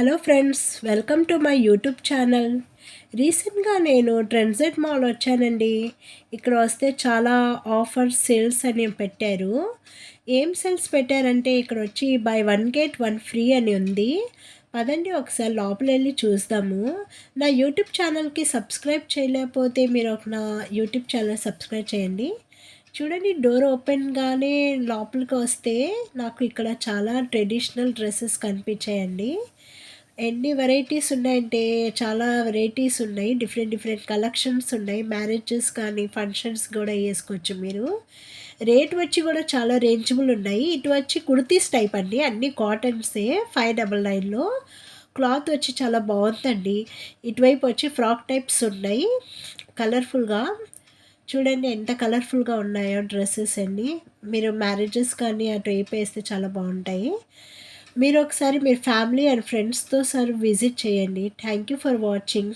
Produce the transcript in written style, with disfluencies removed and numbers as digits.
Hello friends, welcome to my YouTube channel. రీసెంట్గా నేను ట్రెండ్జెట్ mall వచ్చానండి. ఇక్కడ వస్తే చాలా ఆఫర్స్ సేల్స్ అని పెట్టారు. ఏం సేల్స్ పెట్టారంటే ఇక్కడ వచ్చి by one get one free అని ఉంది. పదండి ఒకసారి లోపల వెళ్ళి చూద్దాము. నా యూట్యూబ్ ఛానల్కి సబ్స్క్రైబ్ చేయలేకపోతే మీరు నా యూట్యూబ్ ఛానల్ సబ్స్క్రైబ్ చేయండి. చూడండి, డోర్ ఓపెన్గానే లోపలికి వస్తే నాకు ఇక్కడ చాలా ట్రెడిషనల్ డ్రెస్సెస్ కనిపించాయండి. ఎన్ని వెరైటీస్ ఉన్నాయంటే చాలా వెరైటీస్ ఉన్నాయి. డిఫరెంట్ డిఫరెంట్ కలెక్షన్స్ ఉన్నాయి. మ్యారేజెస్ కానీ ఫంక్షన్స్ కూడా వేసుకోవచ్చు మీరు. రేట్ వచ్చి కూడా చాలా రేంజబుల్ ఉన్నాయి. ఇటు వచ్చి కుర్తీస్ టైప్ అండి, అన్నీ కాటన్సే. 599లో క్లాత్ వచ్చి చాలా బాగుందండి. ఇటువైపు వచ్చి ఫ్రాక్ టైప్స్ ఉన్నాయి కలర్ఫుల్గా. చూడండి ఎంత కలర్ఫుల్గా ఉన్నాయో డ్రెస్సెస్ అన్నీ. మీరు మ్యారేజెస్ కానీ అటు వైపు వేస్తే చాలా బాగుంటాయి. మీరు ఒకసారి మీరు ఫ్యామిలీ అండ్ ఫ్రెండ్స్తో సార్ విజిట్ చేయండి. Thank you for watching.